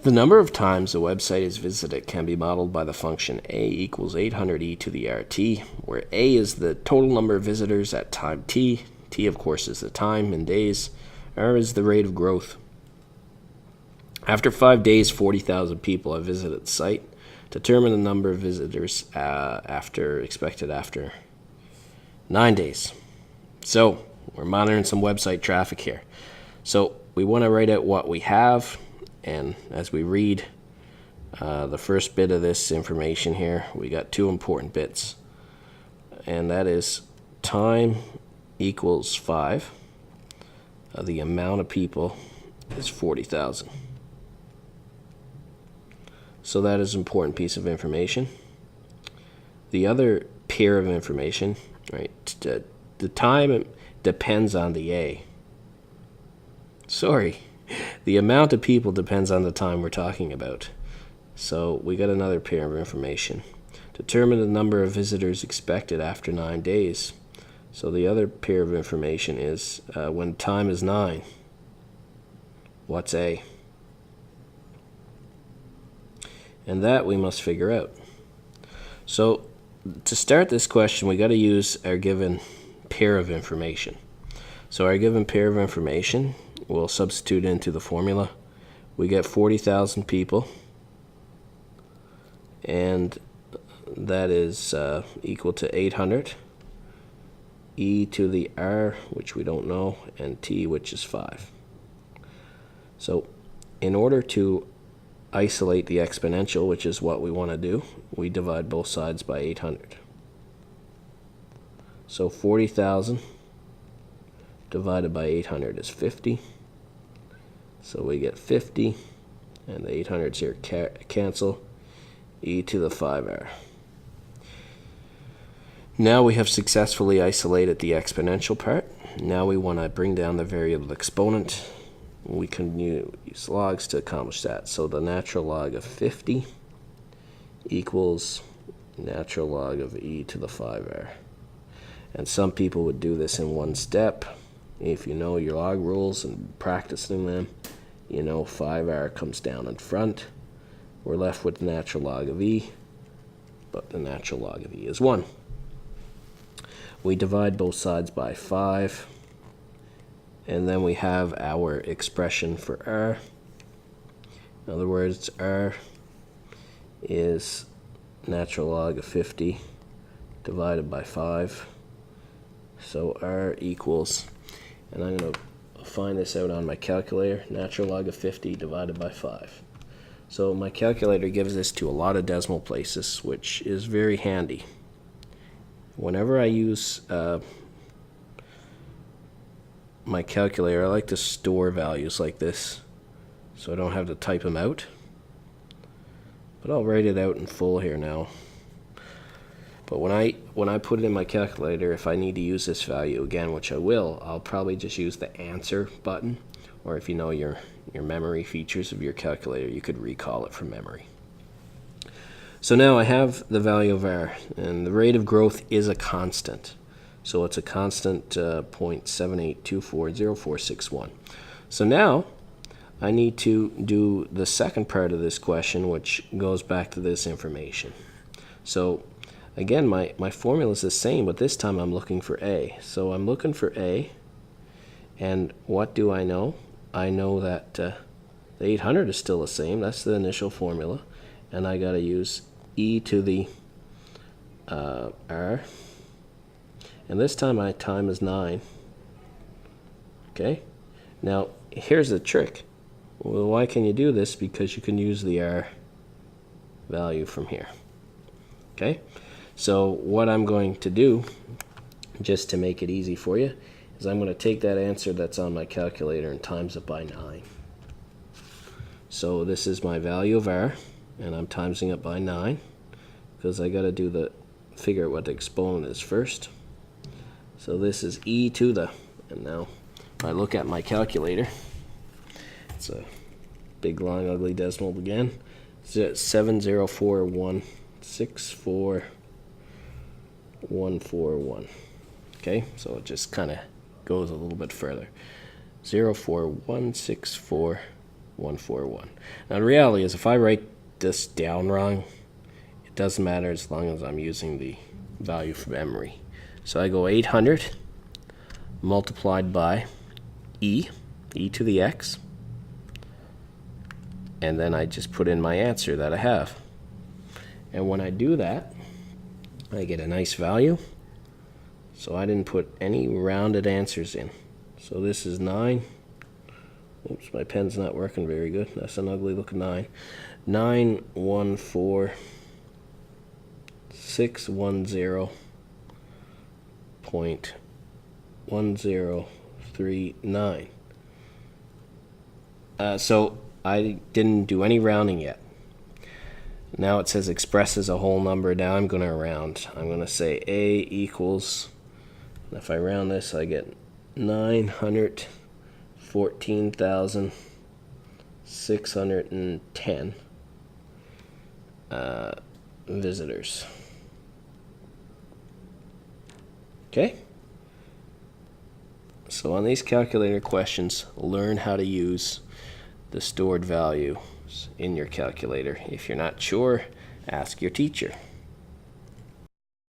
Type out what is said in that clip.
The number of times a website is visited can be modeled by the function a equals 800e to the rt, where a is the total number of visitors at time t, t of course is the time in days, r is the rate of growth. After 5 days, 40,000 people have visited the site. Determine the number of visitors expected after 9 days. So we're monitoring some website traffic here. So we want to write out what we have, and as we read the first bit of this information here, we got two important bits, and that is time equals 5. The amount of people is 40,000. So that is an important piece of information. The other pair of information, right? The time depends on the A. Sorry, the amount of people depends on the time we're talking about. So we got another pair of information. Determine the number of visitors expected after 9 days. So the other pair of information is when time is 9, what's A? And that we must figure out. So to start this question, we got to use our given pair of information. So our given pair of information, we'll substitute into the formula. We get 40,000 people, and that is equal to 800 e to the r, which we don't know, and t, which is 5. So in order to isolate the exponential, which is what we want to do, we divide both sides by 800. So 40,000 divided by 800 is 50. So we get 50, and the 800s here cancel, e to the 5r. Now we have successfully isolated the exponential part. Now we want to bring down the variable exponent. We can use logs to accomplish that. So the natural log of 50 equals natural log of e to the 5r. And some people would do this in one step. If you know your log rules and practicing them, you know 5r comes down in front. We're left with the natural log of e, but the natural log of e is 1. We divide both sides by 5. And then we have our expression for r. In other words, r is natural log of 50 divided by 5. So r equals, and I'm going to find this out on my calculator, natural log of 50 divided by 5. So my calculator gives this to a lot of decimal places, which is very handy. Whenever I use my calculator, I like to store values like this so I don't have to type them out. But I'll write it out in full here now. But when I put it in my calculator, if I need to use this value again, which I will, I'll probably just use the answer button, or if you know your memory features of your calculator, you could recall it from memory. So now I have the value of r, and the rate of growth is a constant. So it's a constant 0.78240461. So now I need to do the second part of this question, which goes back to this information. So again, my formula is the same, but this time I'm looking for A. So I'm looking for A, and what do I know? I know that the 800 is still the same. That's the initial formula. And I got to use e to the r. And this time my time is 9. Okay? Now, here's the trick. Well, why can you do this? Because you can use the r value from here. Okay? So what I'm going to do, just to make it easy for you, is I'm going to take that answer that's on my calculator and times it by 9. So this is my value of r, and I'm timesing it by 9, because I got to figure out what the exponent is first. So this is e to the, and now if I look at my calculator, it's a big long ugly decimal again. It's at 704164141. Okay, so it just kind of goes a little bit further. 04164 141. Now the reality is if I write this down wrong, it doesn't matter as long as I'm using the value from memory. So I go 800 multiplied by e to the x, and then I just put in my answer that I have. And when I do that, I get a nice value. So I didn't put any rounded answers in. So this is 9. Oops, my pen's not working very good. That's an ugly looking 9. 914,610.1039. So I didn't do any rounding yet. Now it says expresses a whole number. Now I'm going to round. I'm going to say A equals, if I round this, I get 914,610 visitors. Okay? So on these calculator questions, learn how to use the stored values in your calculator. If you're not sure, ask your teacher.